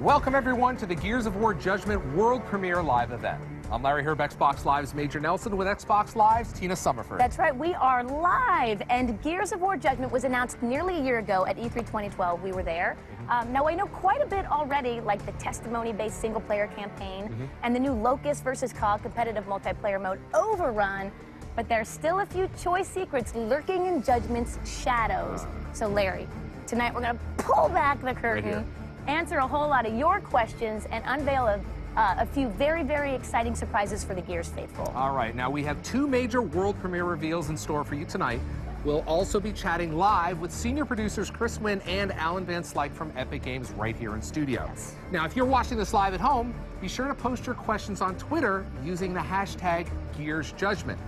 Welcome everyone to the Gears of War Judgment World Premiere Live event. I'm Larry here of Xbox Live's Major Nelson with Xbox Live's Tina Summerford. That's right, we are live, and Gears of War Judgment was announced nearly a year ago at E3 2012. We were there. Now I know quite a bit already, like the testimony-based single-player campaign and the new Locust versus COG competitive multiplayer mode Overrun, but there's still a few choice secrets lurking in Judgment's shadows. So Larry, tonight we're going to pull back the curtain, answer a whole lot of your questions, and unveil a few very, very exciting surprises for the Gears faithful. All right, now we have two major world premiere reveals in store for you tonight. We'll also be chatting live with senior producers Chris Wynn and Alan Van Slyke from Epic Games right here in studio. Yes. Now, if you're watching this live at home, be sure to post your questions on Twitter using the hashtag GearsJudgment.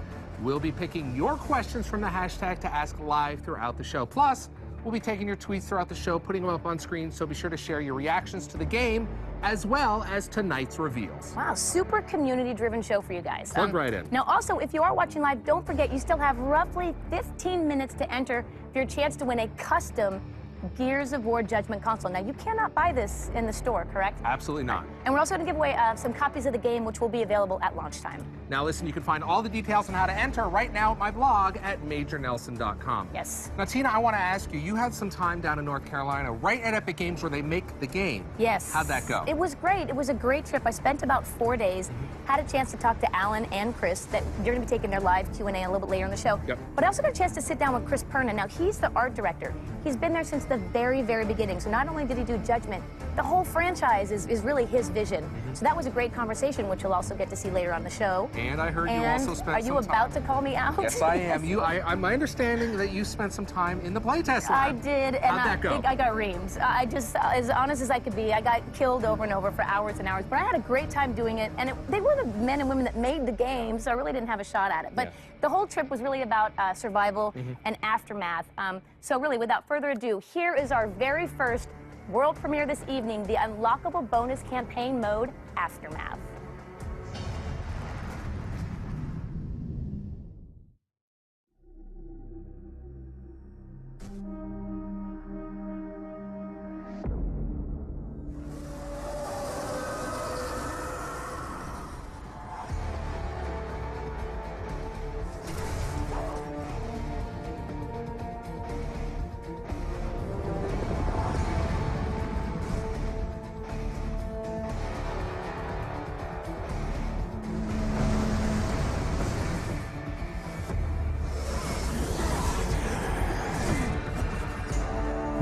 We'll be picking your questions from the hashtag to ask live throughout the show. Plus, we'll be taking your tweets throughout the show, putting them up on screen, so be sure to share your reactions to the game as well as tonight's reveals. Wow, super community-driven show for you guys. Plug right in. Now also, if you are watching live, don't forget you still have roughly 15 minutes to enter for your chance to win a custom Gears of War Judgment console. Now, you cannot buy this in the store, correct? Absolutely not. And we're also going to give away some copies of the game, which will be available at launch time. Now listen, you can find all the details on how to enter right now at my blog at majornelson.com. Yes. Now, Tina, I want to ask you, you had some time down in North Carolina, right at Epic Games where they make the game. Yes. How'd that go? It was great. It was a great trip. I spent about 4 days, had a chance to talk to Alan and Chris, that you're going to be taking their live Q&A a little bit later in the show. Yep. But I also got a chance to sit down with Chris Perna. Now, he's the art director. He's been there since the very, very beginning. So not only did he do Judgment, the whole franchise is really his vision. So that was a great conversation, which you'll also get to see later on the show. And I heard you also spent some time. Are you about to call me out? Yes, I am. I'm my understanding that you spent some time in the playtest lab. I did, and How'd that go? I think I got reamed. I just, as honest as I could be, I got killed over and over for hours and hours. But I had a great time doing it, and they were the men and women that made the game, so I really didn't have a shot at it. But the whole trip was really about survival and aftermath. So really, without further ado, here is our very first world premiere this evening, the unlockable bonus campaign mode, Aftermath.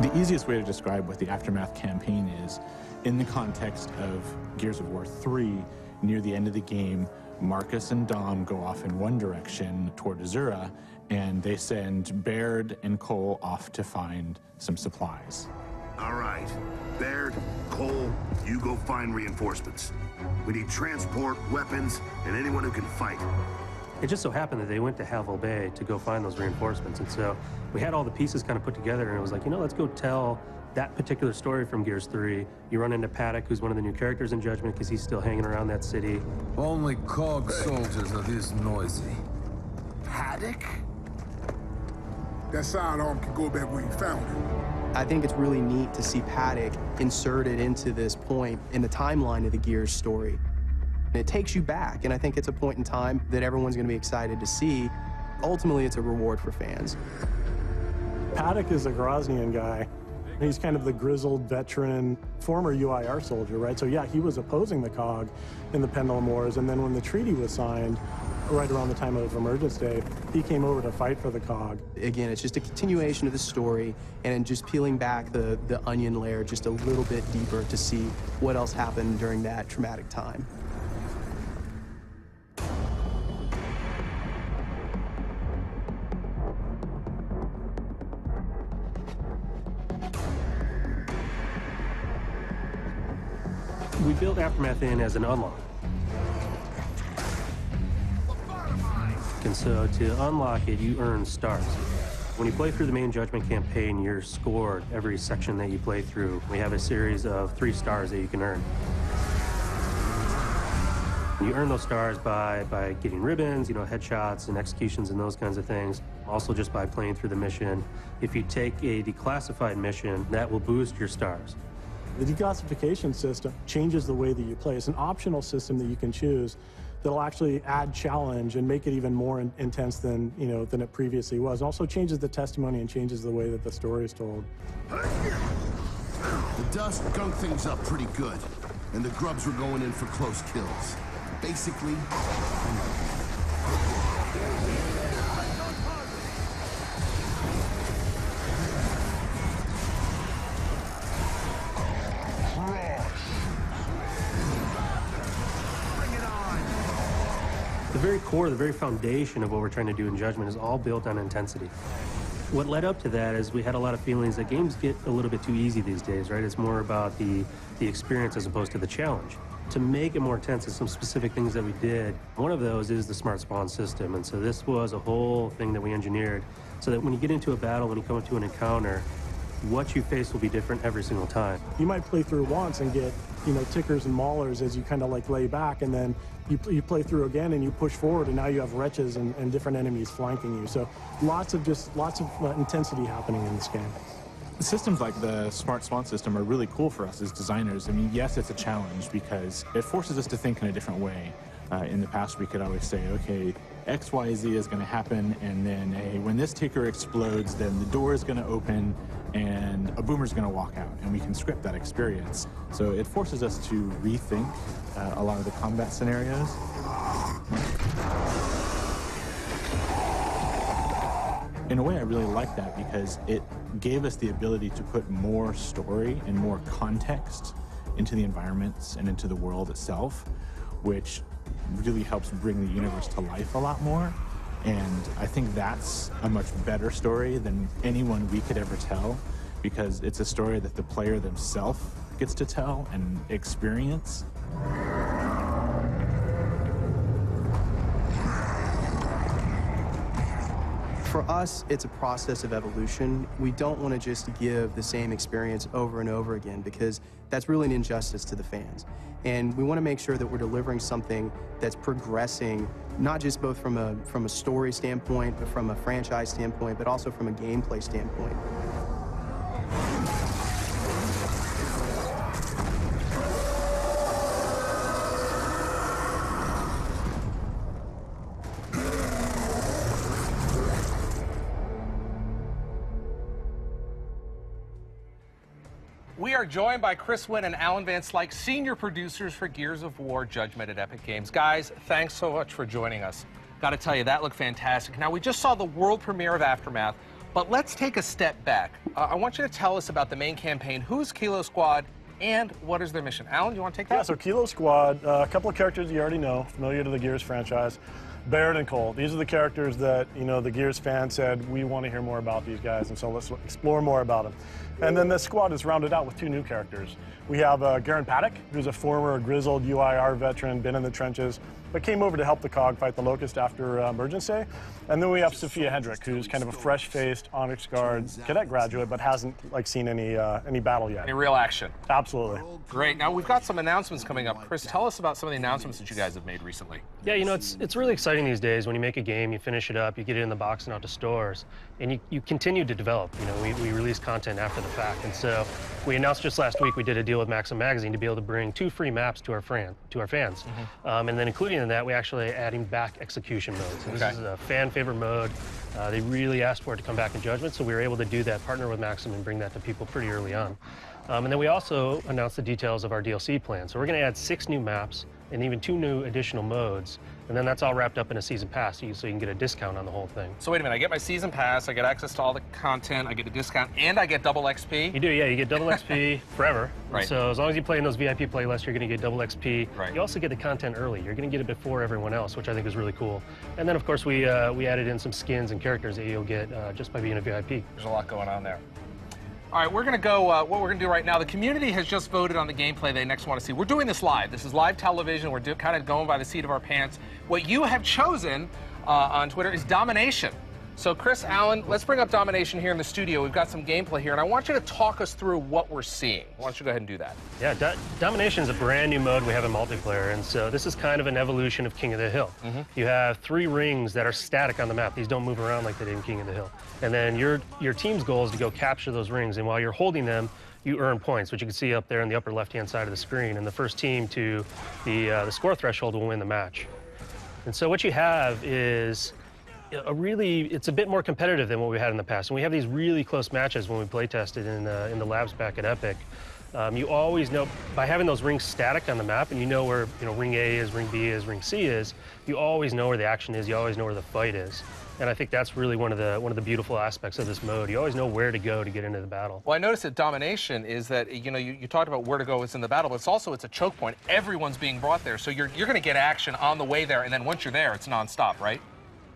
The easiest way to describe what the Aftermath campaign is, in the context of Gears of War 3, near the end of the game, Marcus and Dom go off in one direction toward Azura, and they send Baird and Cole off to find some supplies. All right. Baird, Cole, you go find reinforcements. We need transport, weapons, and anyone who can fight. It just so happened that they went to Havel Bay to go find those reinforcements, and so we had all the pieces kind of put together, and it was like, you know, let's go tell that particular story from Gears 3. You run into Paddock, who's one of the new characters in Judgment, because he's still hanging around that city. Only COG soldiers are this noisy. Paddock? That sidearm can go back where you found it. I think it's really neat to see Paddock inserted into this point in the timeline of the Gears story. It takes you back, and I think it's a point in time that everyone's going to be excited to see. Ultimately, it's a reward for fans. Paddock is a Groznian guy. He's kind of the grizzled veteran, former UIR soldier, right? So yeah, he was opposing the COG in the Pendulum Wars, and then when the treaty was signed, right around the time of Emergence Day, he came over to fight for the COG. Again, it's just a continuation of the story, and just peeling back the onion layer just a little bit deeper to see what else happened during that traumatic time. We built Aftermath in as an unlock. And so to unlock it, you earn stars. When you play through the main Judgment campaign, you're scored every section that you play through. We have a series of 3 stars that you can earn. You earn those stars by getting ribbons, you know, headshots and executions and those kinds of things. Also just by playing through the mission. If you take a declassified mission, that will boost your stars. The declassification system changes the way that you play. It's an optional system that you can choose that'll actually add challenge and make it even more intense than, than it previously was. It also changes the testimony and changes the way that the story is told. The dust gunked things up pretty good, and the grubs were going in for close kills. Basically, The very core, the very foundation of what we're trying to do in Judgment is all built on intensity. What led up to that is we had a lot of feelings that games get a little bit too easy these days, right? It's more about the experience as opposed to the challenge. To make it more intense, there's some specific things that we did. One of those is the smart spawn system, and so this was a whole thing that we engineered so that when you get into a battle, when you come into an encounter, what you face will be different every single time. You might play through once and get, tickers and maulers as you kind of like lay back, and then you play through again and you push forward, and now you have wretches and different enemies flanking you. So lots of intensity happening in this game. Systems like the smart spawn system are really cool for us as designers. I mean, yes, it's a challenge because it forces us to think in a different way. In the past, we could always say, okay, X, Y, Z is going to happen, and then when this ticker explodes, then the door is going to open, and a boomer's going to walk out, and we can script that experience. So it forces us to rethink a lot of the combat scenarios. In a way, I really like that because it gave us the ability to put more story and more context into the environments and into the world itself, which really helps bring the universe to life a lot more. And I think that's a much better story than any one we could ever tell, because it's a story that the player themselves gets to tell and experience. For us, it's a process of evolution. We don't want to just give the same experience over and over again, because that's really an injustice to the fans. And we want to make sure that we're delivering something that's progressing, not just both from a story standpoint, but from a franchise standpoint, but also from a gameplay standpoint. We are joined by Chris Wynn and Alan Van Slyke, senior producers for Gears of War Judgment at Epic Games. Guys, thanks so much for joining us. Got to tell you, that looked fantastic. Now, we just saw the world premiere of Aftermath, but let's take a step back. I want you to tell us about the main campaign. Who's Kilo Squad, and what is their mission? Alan, you want to take that? Yeah, so Kilo Squad, a couple of characters you already know, familiar to the Gears franchise. Barrett and Cole. These are the characters that, the Gears fans said, we want to hear more about these guys, and so let's explore more about them. And then this squad is rounded out with two new characters. We have Garen Paddock, who's a former grizzled UIR veteran, been in the trenches, but came over to help the COG fight the Locust after Emergence Day. And then we have Sophia Hendrick, who's kind of a fresh-faced Onyx Guard cadet graduate, but hasn't seen any battle yet. Any real action? Absolutely. Great. Now we've got some announcements coming up. Chris, tell us about some of the announcements that you guys have made recently. Yeah, it's really exciting these days. When you make a game, you finish it up, you get it in the box and out to stores, and you continue to develop. We release content after the fact, and so we announced just last week we did a deal with Maxim Magazine to be able to bring 2 free maps to our fans. Mm-hmm. And then including in that, we actually adding back execution mode. So this is a fan favorite mode. They really asked for it to come back in Judgment, so we were able to do that, partner with Maxim, and bring that to people pretty early on. And then we also announced the details of our DLC plan. So we're going to add 6 new maps and even 2 new additional modes, and then that's all wrapped up in a season pass, so you can get a discount on the whole thing. So wait a minute, I get my season pass, I get access to all the content, I get a discount, and I get double XP? You do, yeah, you get double XP forever. Right. So as long as you play in those VIP playlists, you're going to get double XP. Right. You also get the content early. You're going to get it before everyone else, which I think is really cool. And then, of course, we added in some skins and characters that you'll get just by being a VIP. There's a lot going on there. All right, we're going to go, what we're going to do right now, the community has just voted on the gameplay they next want to see. We're doing this live. This is live television. We're kind of going by the seat of our pants. What you have chosen on Twitter is domination. So Chris, Alan, let's bring up Domination here in the studio. We've got some gameplay here, and I want you to talk us through what we're seeing. Why don't you go ahead and do that? Yeah, Domination is a brand new mode we have in multiplayer, and so this is kind of an evolution of King of the Hill. You have 3 rings that are static on the map. These don't move around like they did in King of the Hill. And then your team's goal is to go capture those rings, and while you're holding them, you earn points, which you can see up there in the upper left-hand side of the screen. And the first team to the score threshold will win the match. And so what you have is it's a bit more competitive than what we had in the past. And we have these really close matches when we play tested in the labs back at Epic. You always know, by having those rings static on the map, and you know where ring A is, ring B is, ring C is, you always know where the action is, you always know where the fight is. And I think that's really one of the beautiful aspects of this mode. You always know where to go to get into the battle. Well, I noticed that Domination is that, you talked about where to go is in the battle, but it's a choke point. Everyone's being brought there, so you're going to get action on the way there, and then once you're there, it's nonstop, right?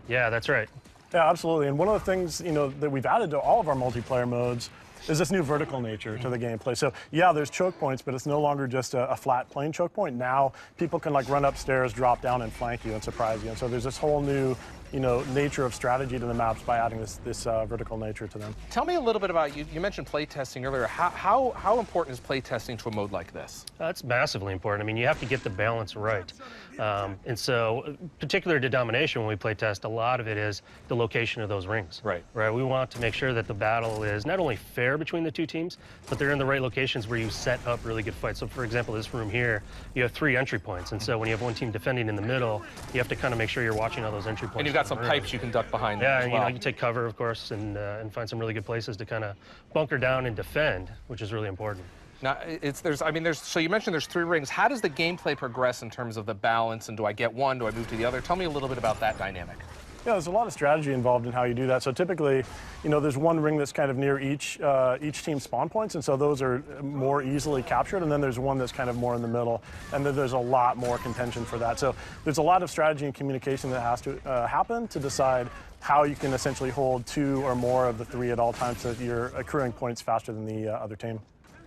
Yeah, that's right. Yeah, absolutely. And one of the things, that we've added to all of our multiplayer modes is this new vertical nature to the gameplay. So yeah, there's choke points, but it's no longer just a flat plain choke point. Now people can run upstairs, drop down, and flank you and surprise you. And so there's this whole new nature of strategy to the maps by adding this vertical nature to them. Tell me a little bit about, you mentioned playtesting earlier. How important is playtesting to a mode like this? It's massively important. I mean, you have to get the balance right. And so, particular to Domination, when we play test, a lot of it is the location of those rings. Right. We want to make sure that the battle is not only fair between the 2 teams, but they're in the right locations where you set up really good fights. So for example, this room here, you have 3 entry points. And so when you have one team defending in the middle, you have to kind of make sure you're watching all those entry points. And you've got some pipes you can duck behind. Yeah, as well. You take cover, of course, and find some really good places to kind of bunker down and defend, which is really important. Now, so you mentioned there's 3 rings. How does the gameplay progress in terms of the balance, and do I get one, do I move to the other? Tell me a little bit about that dynamic. Yeah, there's a lot of strategy involved in how you do that. So typically, there's one ring that's kind of near each team's spawn points, and so those are more easily captured, and then there's one that's kind of more in the middle, and then there's a lot more contention for that. So there's a lot of strategy and communication that has to happen to decide how you can essentially hold 2 or more of the 3 at all times so that you're accruing points faster than the other team.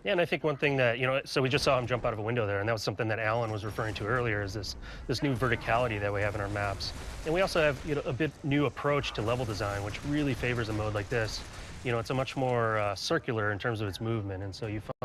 Yeah, and I think one thing that, so we just saw him jump out of a window there, and that was something that Alan was referring to earlier, is this new verticality that we have in our maps. And we also have, a bit new approach to level design, which really favors a mode like this. It's a much more circular in terms of its movement, and so you